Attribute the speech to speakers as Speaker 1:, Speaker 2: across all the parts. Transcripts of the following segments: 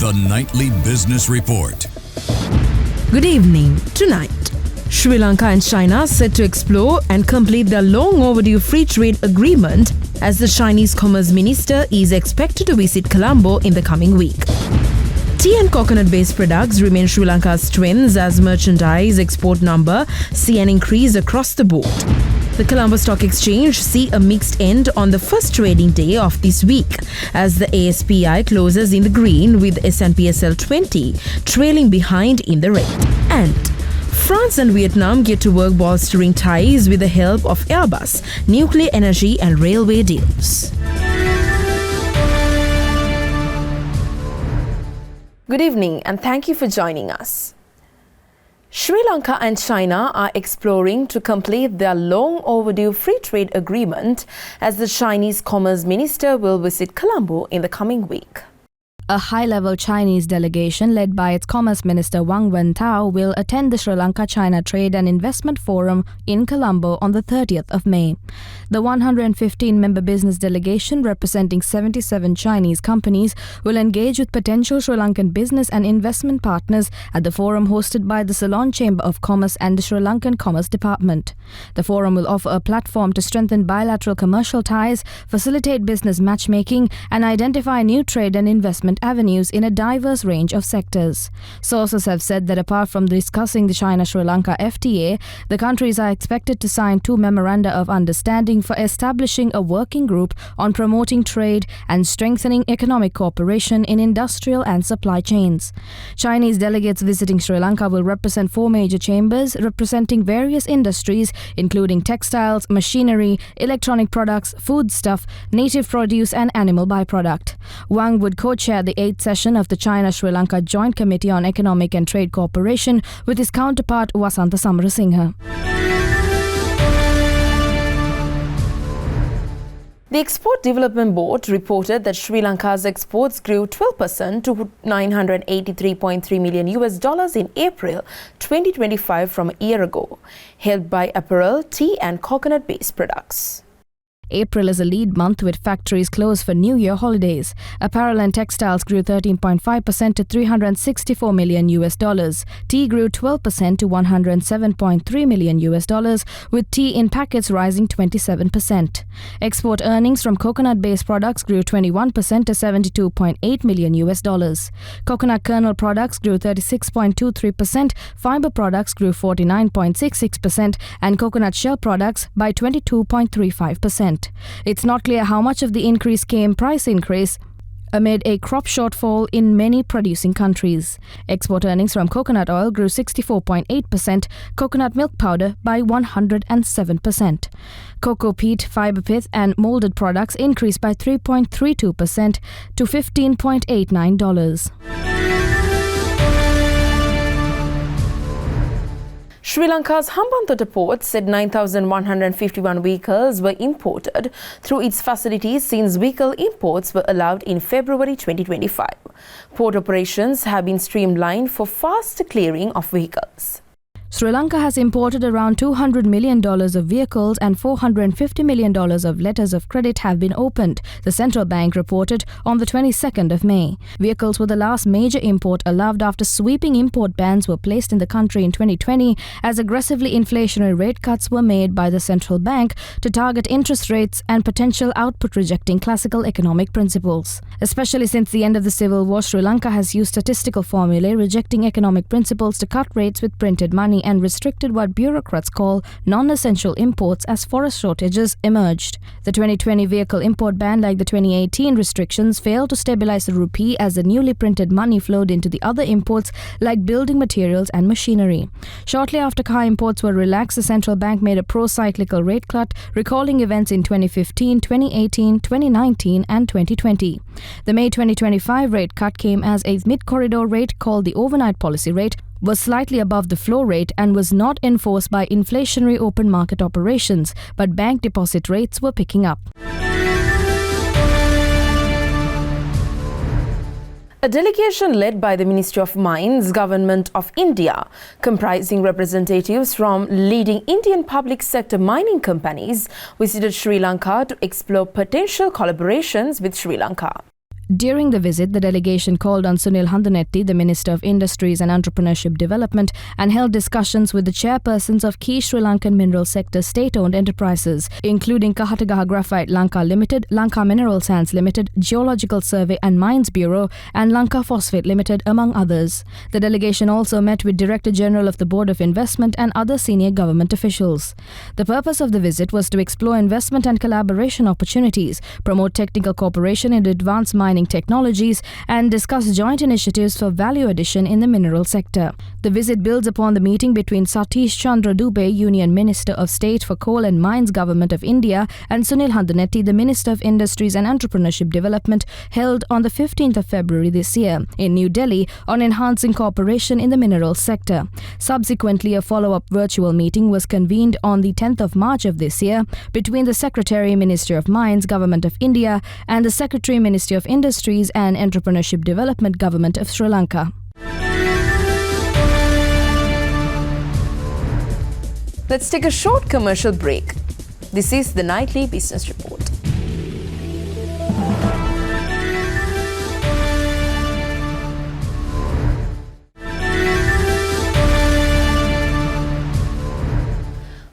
Speaker 1: The Nightly Business Report.
Speaker 2: Good evening. Tonight, Sri Lanka and China set to explore and complete their long overdue free trade agreement as the Chinese Commerce Minister is expected to visit Colombo in the coming week. Tea and coconut-based products remain Sri Lanka's strengths as merchandise export number see an increase across the board. The Colombo Stock Exchange see a mixed end on the first trading day of this week as the ASPI closes in the green with S&P SL 20 trailing behind in the red. And France and Vietnam get to work bolstering ties with the help of Airbus, nuclear energy and railway deals. Good evening and thank you for joining us. Sri Lanka and China are exploring to complete their long overdue free trade agreement as the Chinese Commerce Minister will visit Colombo in the coming week.
Speaker 3: A high-level Chinese delegation led by its Commerce Minister Wang Wentao will attend the Sri Lanka-China Trade and Investment Forum in Colombo on the 30th of May. The 115-member business delegation representing 77 Chinese companies will engage with potential Sri Lankan business and investment partners at the forum hosted by the Ceylon Chamber of Commerce and the Sri Lankan Commerce Department. The forum will offer a platform to strengthen bilateral commercial ties, facilitate business matchmaking, and identify new trade and investment avenues in a diverse range of sectors. Sources have said that apart from discussing the China-Sri Lanka FTA, the countries are expected to sign 2 memoranda of understanding for establishing a working group on promoting trade and strengthening economic cooperation in industrial and supply chains. Chinese delegates visiting Sri Lanka will represent 4 major chambers representing various industries including textiles, machinery, electronic products, foodstuff, native produce and animal byproduct. Wang would co-chair the 8th session of the China-Sri Lanka Joint Committee on Economic and Trade Cooperation with his counterpart Vasantha Samarasinghe.
Speaker 2: The Export Development Board reported that Sri Lanka's exports grew 12% to $983.3 million in April 2025 from a year ago, helped by apparel, tea and coconut-based products.
Speaker 3: April is a lead month with factories closed for New Year holidays. Apparel and textiles grew 13.5% to $364 million. Tea grew 12% to $107.3 million, with tea in packets rising 27%. Export earnings from coconut-based products grew 21% to $72.8 million. Coconut kernel products grew 36.23%, fiber products grew 49.66%, and coconut shell products by 22.35%. It's not clear how much of the increase came price increase amid a crop shortfall in many producing countries. Export earnings from coconut oil grew 64.8%, coconut milk powder by 107%. Cocoa peat, fiber pith and molded products increased by 3.32% to $15.89.
Speaker 2: Sri Lanka's Hambantota port said 9,151 vehicles were imported through its facilities since vehicle imports were allowed in February 2025. Port operations have been streamlined for faster clearing of vehicles.
Speaker 3: Sri Lanka has imported around $200 million of vehicles and $450 million of letters of credit have been opened, the central bank reported on the 22nd of May. Vehicles were the last major import allowed after sweeping import bans were placed in the country in 2020 as aggressively inflationary rate cuts were made by the central bank to target interest rates and potential output rejecting classical economic principles. Especially since the end of the civil war, Sri Lanka has used statistical formulae rejecting economic principles to cut rates with printed money and restricted what bureaucrats call non-essential imports as forest shortages emerged. The 2020 vehicle import ban, like the 2018 restrictions, failed to stabilize the rupee as the newly printed money flowed into the other imports like building materials and machinery. Shortly after car imports were relaxed, the central bank made a pro-cyclical rate cut, recalling events in 2015, 2018, 2019 and 2020. The May 2025 rate cut came as a mid-corridor rate called the overnight policy rate, was slightly above the floor rate and was not enforced by inflationary open market operations, but bank deposit rates were picking up.
Speaker 2: A delegation led by the Ministry of Mines, Government of India, comprising representatives from leading Indian public sector mining companies, visited Sri Lanka to explore potential collaborations with Sri Lanka.
Speaker 3: During the visit, the delegation called on Sunil Handanetti, the Minister of Industries and Entrepreneurship Development, and held discussions with the chairpersons of key Sri Lankan mineral sector state-owned enterprises, including Kahatagaha Graphite Lanka Limited, Lanka Mineral Sands Limited, Geological Survey and Mines Bureau, and Lanka Phosphate Limited, among others. The delegation also met with Director General of the Board of Investment and other senior government officials. The purpose of the visit was to explore investment and collaboration opportunities, promote technical cooperation in advanced mining technologies, and discuss joint initiatives for value addition in the mineral sector. The visit builds upon the meeting between Satish Chandra Dubey, Union Minister of State for Coal and Mines Government of India, and Sunil Handanetti, the Minister of Industries and Entrepreneurship Development, held on the 15th of February this year in New Delhi on enhancing cooperation in the mineral sector. Subsequently, a follow-up virtual meeting was convened on the 10th of March of this year between the Secretary, Ministry of Mines, Government of India, and the Secretary, Ministry of Industries and Entrepreneurship Development, Government of Sri Lanka.
Speaker 2: Let's take a short commercial break. This is the Nightly Business Report.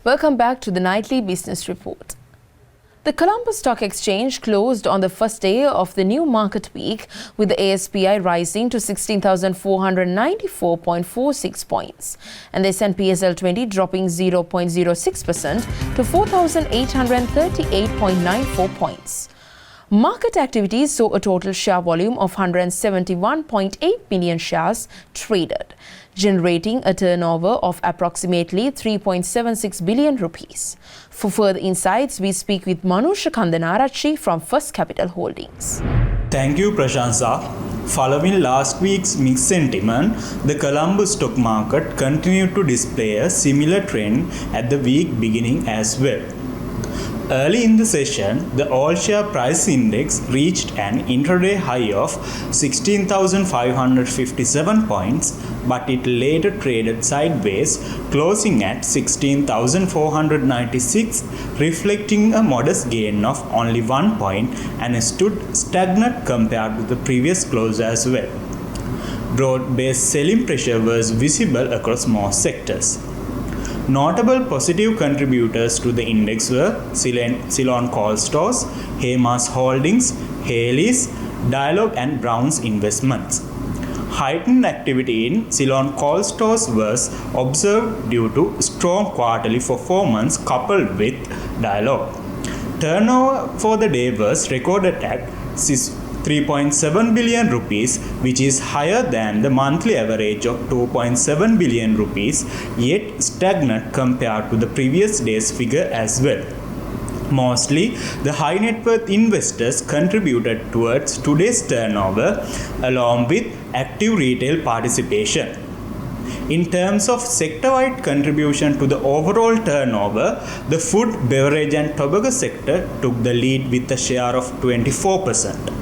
Speaker 2: Welcome back to the Nightly Business Report. The Colombo Stock Exchange closed on the first day of the new market week with the ASPI rising to 16,494.46 points and the S&P SL20 dropping 0.06% to 4,838.94 points. Market activities saw a total share volume of 171.8 million shares traded, generating a turnover of approximately 3.76 billion rupees. For further insights, we speak with Manusha Kandanarachi from First Capital Holdings.
Speaker 4: Thank you, Prashansa. Following last week's mixed sentiment, the Colombo stock market continued to display a similar trend at the week beginning as well. Early in the session, the all-share price index reached an intraday high of 16,557 points, but it later traded sideways, closing at 16,496, reflecting a modest gain of only 1 point and stood stagnant compared to the previous close as well. Broad-based selling pressure was visible across most sectors. Notable positive contributors to the index were Ceylon Coal Stores, Hemas Holdings, Haley's, Dialog and Brown's Investments. Heightened activity in Ceylon Coal Stores was observed due to strong quarterly performance coupled with Dialog. Turnover for the day was recorded at 3.7 billion rupees, which is higher than the monthly average of 2.7 billion rupees, yet stagnant compared to the previous day's figure as well. Mostly, the high net worth investors contributed towards today's turnover, along with active retail participation. In terms of sector-wide contribution to the overall turnover, the food, beverage and tobacco sector took the lead with a share of 24%.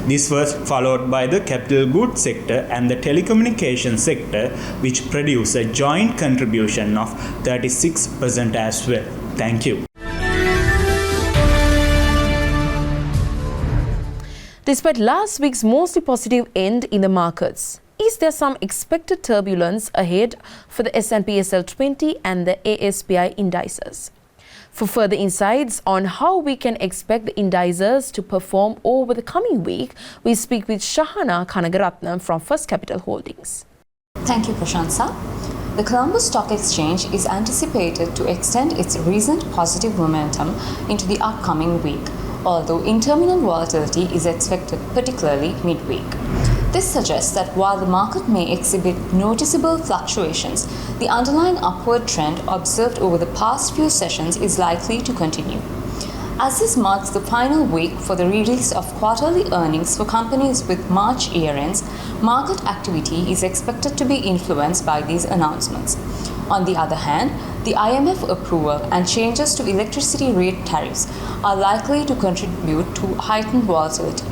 Speaker 4: This was followed by the capital goods sector and the telecommunication sector, which produced a joint contribution of 36% as well. Thank you.
Speaker 2: Despite last week's mostly positive end in the markets, is there some expected turbulence ahead for the S&P SL20 and the ASPI indices? For further insights on how we can expect the indices to perform over the coming week, we speak with Shahana Kanagaratnam from First Capital Holdings.
Speaker 5: Thank you, Prashansa. The Colombo Stock Exchange is anticipated to extend its recent positive momentum into the upcoming week, although intermittent volatility is expected, particularly midweek. This suggests that while the market may exhibit noticeable fluctuations, the underlying upward trend observed over the past few sessions is likely to continue. As this marks the final week for the release of quarterly earnings for companies with March year-ends, market activity is expected to be influenced by these announcements. On the other hand, the IMF approval and changes to electricity rate tariffs are likely to contribute to heightened volatility.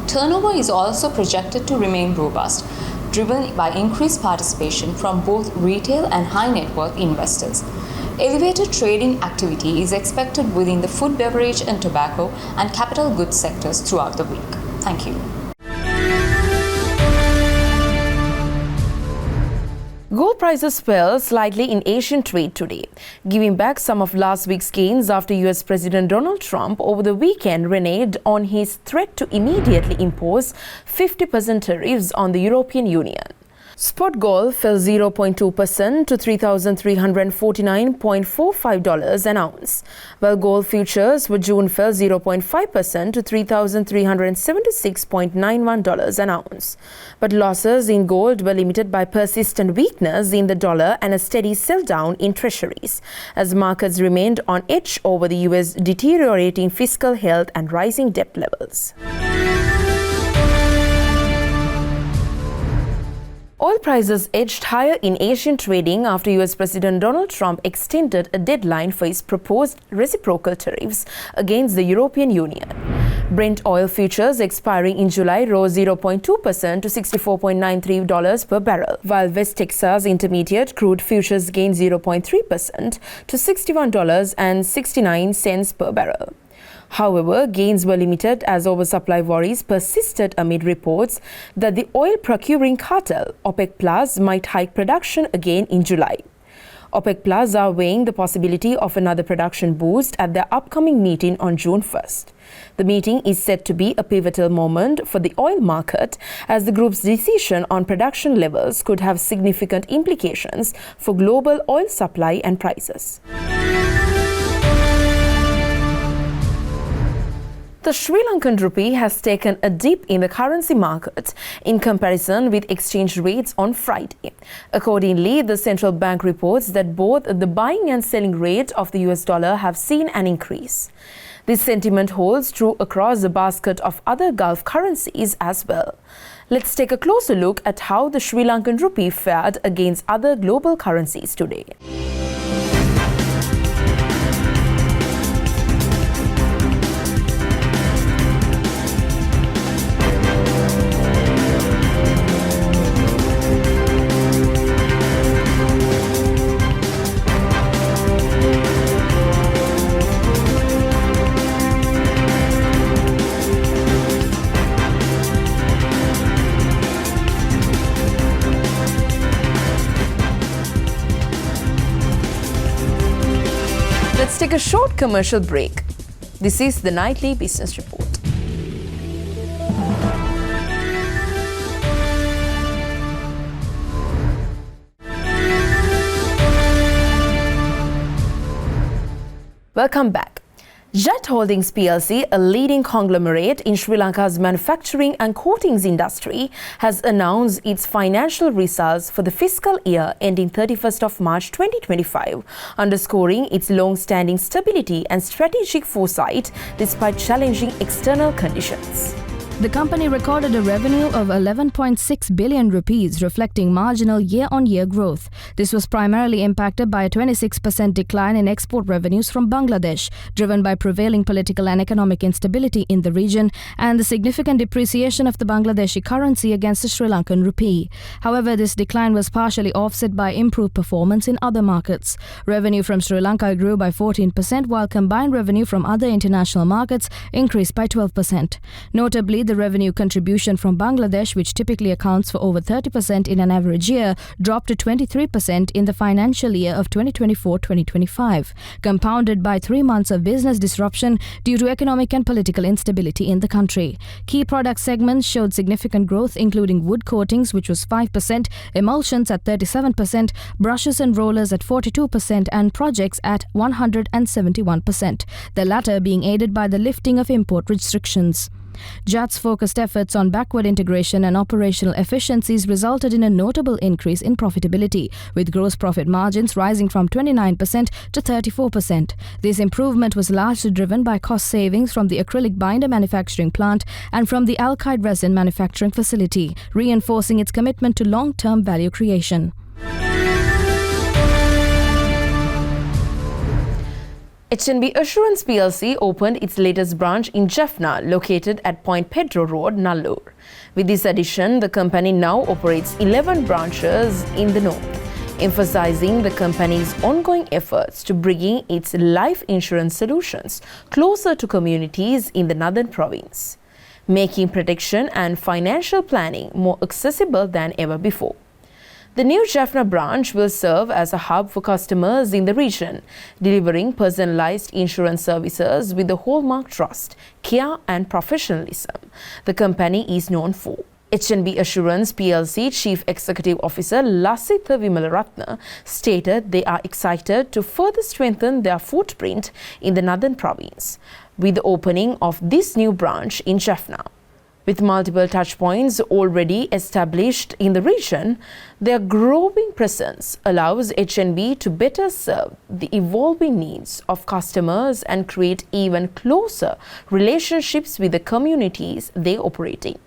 Speaker 5: Turnover is also projected to remain robust, driven by increased participation from both retail and high net worth investors. Elevated trading activity is expected within the food, beverage and tobacco and capital goods sectors throughout the week. Thank you.
Speaker 2: Gold prices fell slightly in Asian trade today, giving back some of last week's gains after US President Donald Trump over the weekend reneged on his threat to immediately impose 50% tariffs on the European Union. Spot gold fell 0.2% to $3,349.45 an ounce, while gold futures for June fell 0.5% to $3,376.91 an ounce. But losses in gold were limited by persistent weakness in the dollar and a steady sell-down in treasuries, as markets remained on edge over the US deteriorating fiscal health and rising debt levels. Oil prices edged higher in Asian trading after US President Donald Trump extended a deadline for his proposed reciprocal tariffs against the European Union. Brent oil futures expiring in July rose 0.2% to $64.93 per barrel, while West Texas Intermediate crude futures gained 0.3% to $61.69 per barrel. However, gains were limited as oversupply worries persisted amid reports that the oil procuring cartel, OPEC Plus, might hike production again in July. OPEC Plus are weighing the possibility of another production boost at their upcoming meeting on June 1st. The meeting is said to be a pivotal moment for the oil market, as the group's decision on production levels could have significant implications for global oil supply and prices. The Sri Lankan rupee has taken a dip in the currency market in comparison with exchange rates on Friday. Accordingly, the central bank reports that both the buying and selling rate of the US dollar have seen an increase. This sentiment holds true across the basket of other Gulf currencies as well. Let's take a closer look at how the Sri Lankan rupee fared against other global currencies today. Let's take a short commercial break. This is the Nightly Business Report. Welcome back. Jet Holdings PLC, a leading conglomerate in Sri Lanka's manufacturing and coatings industry, has announced its financial results for the fiscal year ending 31st of March 2025, underscoring its long-standing stability and strategic foresight despite challenging external conditions.
Speaker 3: The company recorded a revenue of 11.6 billion rupees, reflecting marginal year-on-year growth. This was primarily impacted by a 26% decline in export revenues from Bangladesh, driven by prevailing political and economic instability in the region and the significant depreciation of the Bangladeshi currency against the Sri Lankan rupee. However, this decline was partially offset by improved performance in other markets. Revenue from Sri Lanka grew by 14%, while combined revenue from other international markets increased by 12%. Notably, the revenue contribution from Bangladesh, which typically accounts for over 30% in an average year, dropped to 23% in the financial year of 2024-2025, compounded by 3 months of business disruption due to economic and political instability in the country. Key product segments showed significant growth, including wood coatings, which was 5%, emulsions at 37%, brushes and rollers at 42%, and projects at 171%, the latter being aided by the lifting of import restrictions. JAT's focused efforts on backward integration and operational efficiencies resulted in a notable increase in profitability, with gross profit margins rising from 29% to 34%. This improvement was largely driven by cost savings from the acrylic binder manufacturing plant and from the alkyd resin manufacturing facility, reinforcing its commitment to long-term value creation.
Speaker 2: HNB Assurance PLC opened its latest branch in Jaffna, located at Point Pedro Road, Nallur. With this addition, the company now operates 11 branches in the north, emphasizing the company's ongoing efforts to bringing its life insurance solutions closer to communities in the northern province. making protection and financial planning more accessible than ever before. The new Jaffna branch will serve as a hub for customers in the region, delivering personalized insurance services with the hallmark trust, care and professionalism the company is known for. HNB Assurance PLC Chief Executive Officer Lasitha Wimalaratna stated they are excited to further strengthen their footprint in the Northern Province with the opening of this new branch in Jaffna. With multiple touchpoints already established in the region, their growing presence allows HNB to better serve the evolving needs of customers and create even closer relationships with the communities they operate in.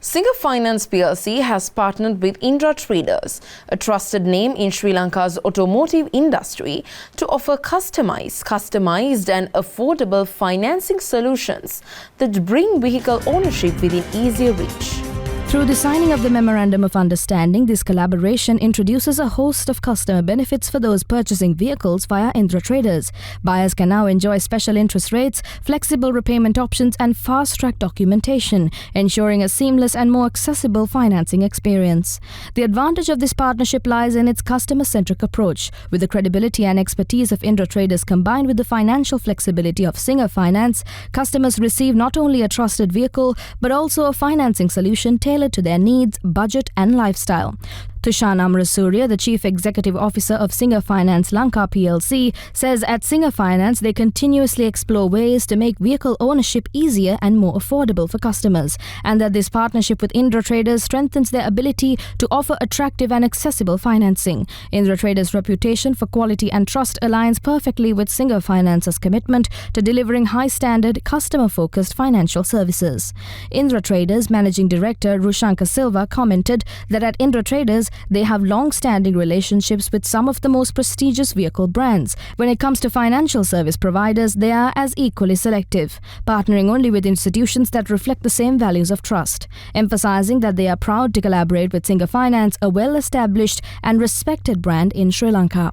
Speaker 2: Singer Finance PLC has partnered with Indra Traders, a trusted name in Sri Lanka's automotive industry, to offer customized and affordable financing solutions that bring vehicle ownership within easier reach.
Speaker 3: Through the signing of the Memorandum of Understanding, this collaboration introduces a host of customer benefits for those purchasing vehicles via Indra Traders. Buyers can now enjoy special interest rates, flexible repayment options and fast-track documentation, ensuring a seamless and more accessible financing experience. The advantage of this partnership lies in its customer-centric approach. With the credibility and expertise of Indra Traders combined with the financial flexibility of Singer Finance, customers receive not only a trusted vehicle but also a financing solution tailored to their needs, budget and lifestyle. Tushar Amrasurya, the Chief Executive Officer of Singer Finance Lanka PLC, says at Singer Finance they continuously explore ways to make vehicle ownership easier and more affordable for customers, and that this partnership with Indra Traders strengthens their ability to offer attractive and accessible financing. Indra Traders' reputation for quality and trust aligns perfectly with Singer Finance's commitment to delivering high-standard, customer-focused financial services. Indra Traders Managing Director Rushanka Silva commented that at Indra Traders they have long-standing relationships with some of the most prestigious vehicle brands. When it comes to financial service providers, they are as equally selective, partnering only with institutions that reflect the same values of trust, emphasizing that they are proud to collaborate with Singer Finance, a well-established and respected brand in Sri Lanka.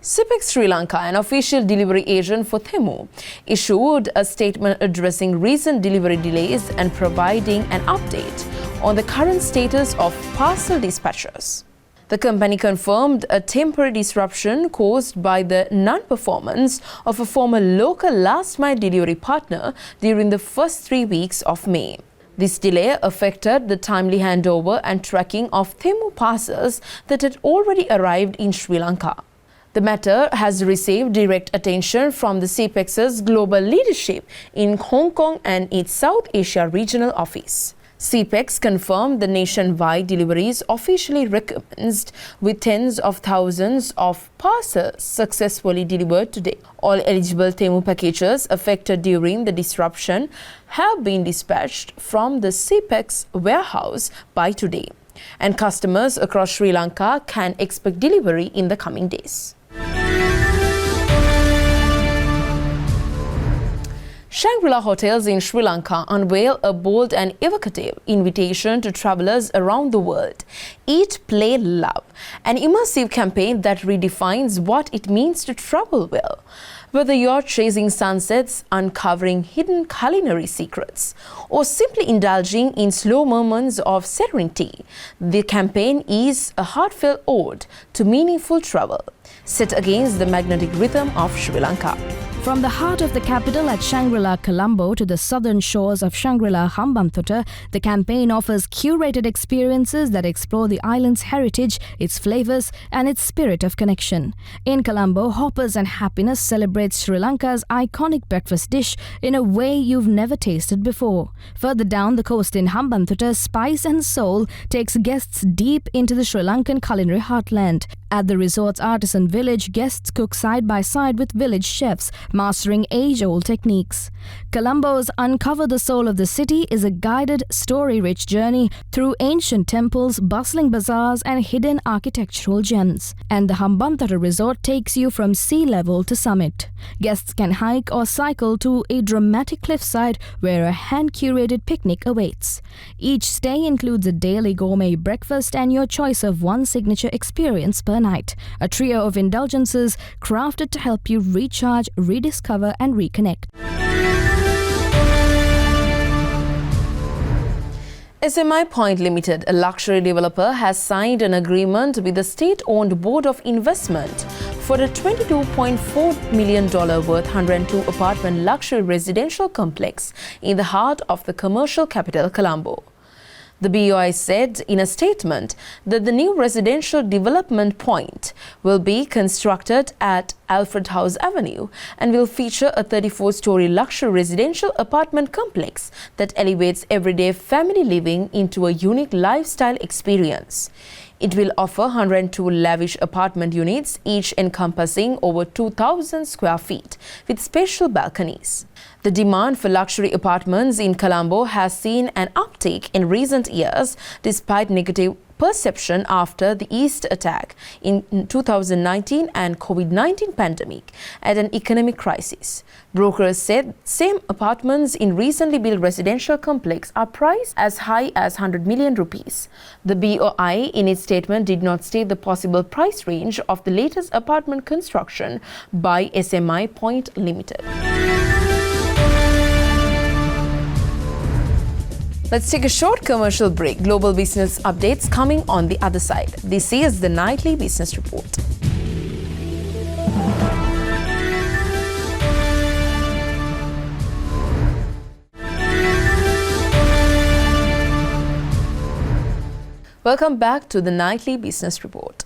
Speaker 2: CPEX Sri Lanka, an official delivery agent for Temu, issued a statement addressing recent delivery delays and providing an update on the current status of parcel dispatches. The company confirmed a temporary disruption caused by the non-performance of a former local last-mile delivery partner during the first 3 weeks of May. This delay affected the timely handover and tracking of Temu parcels that had already arrived in Sri Lanka. The matter has received direct attention from the CPEX's global leadership in Hong Kong and its South Asia regional office. CPEX confirmed the nationwide deliveries officially recommenced with tens of thousands of parcels successfully delivered today. All eligible Temu packages affected during the disruption have been dispatched from the CPEX warehouse by today, and customers across Sri Lanka can expect delivery in the coming days. Shangri-La Hotels in Sri Lanka unveil a bold and evocative invitation to travelers around the world. Eat, Play, Love, an immersive campaign that redefines what it means to travel well. Whether you're chasing sunsets, uncovering hidden culinary secrets, or simply indulging in slow moments of serenity, the campaign is a heartfelt ode to meaningful travel, set against the magnetic rhythm of Sri Lanka.
Speaker 3: From the heart of the capital at Shangri-La Colombo to the southern shores of Shangri-La Hambantota, the campaign offers curated experiences that explore the island's heritage, its flavors, and its spirit of connection. In Colombo, Hoppers and Happiness celebrates Sri Lanka's iconic breakfast dish in a way you've never tasted before. Further down the coast in Hambantota, Spice and Soul takes guests deep into the Sri Lankan culinary heartland. At the resort's artisan village, guests cook side by side with village chefs, mastering age-old techniques. Colombo's Uncover the Soul of the City is a guided, story-rich journey through ancient temples, bustling bazaars and hidden architectural gems. And the Hambantota resort takes you from sea level to summit. Guests can hike or cycle to a dramatic cliffside where a hand-curated picnic awaits. Each stay includes a daily gourmet breakfast and your choice of one signature experience per Night, a trio of indulgences crafted to help you recharge, rediscover and reconnect.
Speaker 2: SMI Point Limited, a luxury developer, has signed an agreement with the state-owned Board of Investment for a $22.4 million worth 102 apartment luxury residential complex in the heart of the commercial capital Colombo. The BOI said in a statement that the new residential development point will be constructed at Alfred House Avenue and will feature a 34-story luxury residential apartment complex that elevates everyday family living into a unique lifestyle experience. It will offer 102 lavish apartment units, each encompassing over 2,000 square feet, with special balconies. The demand for luxury apartments in Colombo has seen an uptick in recent years, despite negative perception after the East attack in 2019 and COVID-19 pandemic and an economic crisis. Brokers said same apartments in recently built residential complex are priced as high as 100 million rupees. The BOI in its statement did not state the possible price range of the latest apartment construction by SMI Point Limited. Let's take a short commercial break. Global business updates coming on the other side. This is the Nightly Business Report. Welcome back to the Nightly Business Report.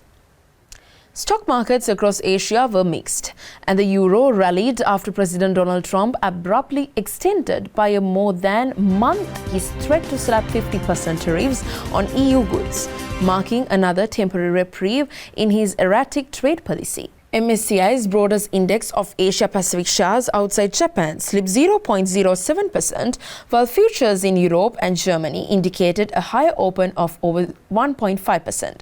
Speaker 2: Stock markets across Asia were mixed, and the euro rallied after President Donald Trump abruptly extended by a more than month his threat to slap 50% tariffs on EU goods, marking another temporary reprieve in his erratic trade policy. MSCI's broadest index of Asia-Pacific shares outside Japan slipped 0.07%, while futures in Europe and Germany indicated a higher open of over 1.5%.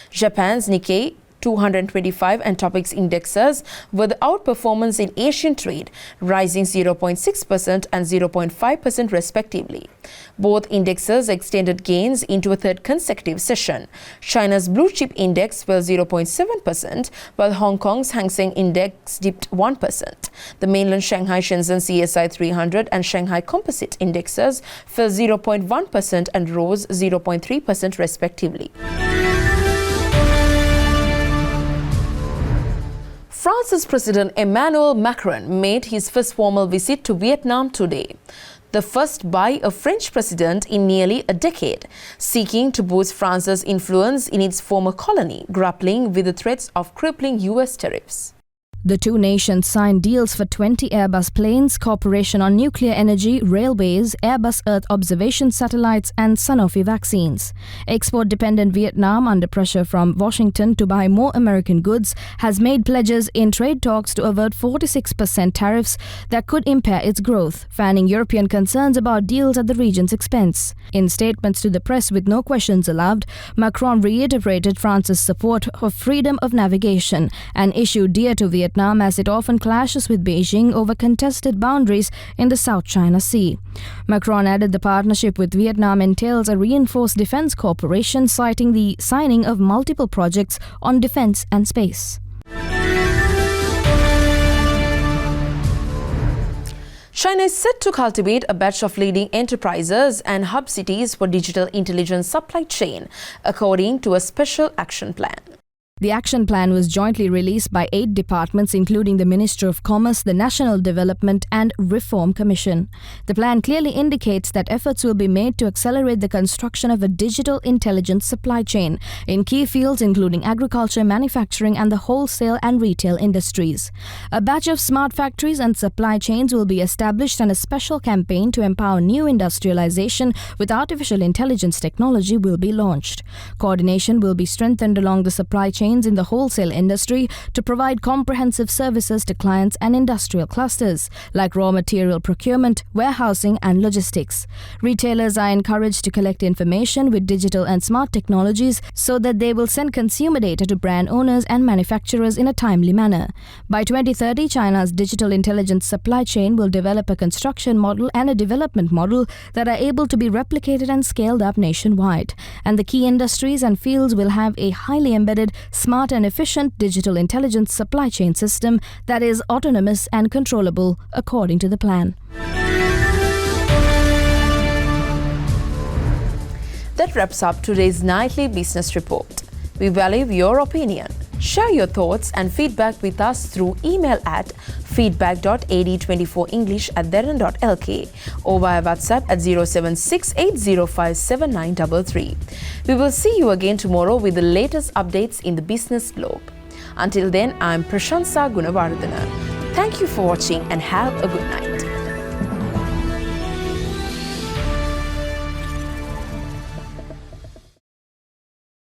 Speaker 2: Japan's Nikkei 225 and Topix indexes were the outperformance in Asian trade, rising 0.6% and 0.5% respectively. Both indexes extended gains into a third consecutive session. China's blue chip index fell 0.7%, while Hong Kong's Hang Seng index dipped 1%. The mainland Shanghai Shenzhen CSI 300 and Shanghai Composite indexes fell 0.1% and rose 0.3% respectively. France's President Emmanuel Macron made his first formal visit to Vietnam today, the first by a French president in nearly a decade, seeking to boost France's influence in its former colony, grappling with the threats of crippling US tariffs.
Speaker 3: The two nations signed deals for 20 Airbus planes, cooperation on nuclear energy, railways, Airbus Earth observation satellites and Sanofi vaccines. Export-dependent Vietnam, under pressure from Washington to buy more American goods, has made pledges in trade talks to avert 46% tariffs that could impair its growth, fanning European concerns about deals at the region's expense. In statements to the press with no questions allowed, Macron reiterated France's support for freedom of navigation, an issue dear to Vietnam as it often clashes with Beijing over contested boundaries in the South China Sea. Macron added the partnership with Vietnam entails a reinforced defense cooperation, citing the signing of multiple projects on defense and space.
Speaker 2: China is set to cultivate a batch of leading enterprises and hub cities for digital intelligence supply chain, according to a special action plan.
Speaker 3: The action plan was jointly released by 8 departments, including the Ministry of Commerce, the National Development and Reform Commission. The plan clearly indicates that efforts will be made to accelerate the construction of a digital intelligence supply chain in key fields including agriculture, manufacturing and the wholesale and retail industries. A batch of smart factories and supply chains will be established, and a special campaign to empower new industrialization with artificial intelligence technology will be launched. Coordination will be strengthened along the supply chains in the wholesale industry to provide comprehensive services to clients and industrial clusters like raw material procurement, warehousing and logistics. Retailers are encouraged to collect information with digital and smart technologies so that they will send consumer data to brand owners and manufacturers in a timely manner. By 2030, China's digital intelligence supply chain will develop a construction model and a development model that are able to be replicated and scaled up nationwide. And the key industries and fields will have a highly embedded smart and efficient digital intelligence supply chain system that is autonomous and controllable according to the plan.
Speaker 2: That wraps up today's nightly business report. We value your opinion. Share your thoughts and feedback with us through email at feedback.ad24english@derana.lk or via WhatsApp at 076805793. We will see you again tomorrow with the latest updates in the business globe. Until then, I'm Prashansa Gunawardana. Thank you for watching and have a good night.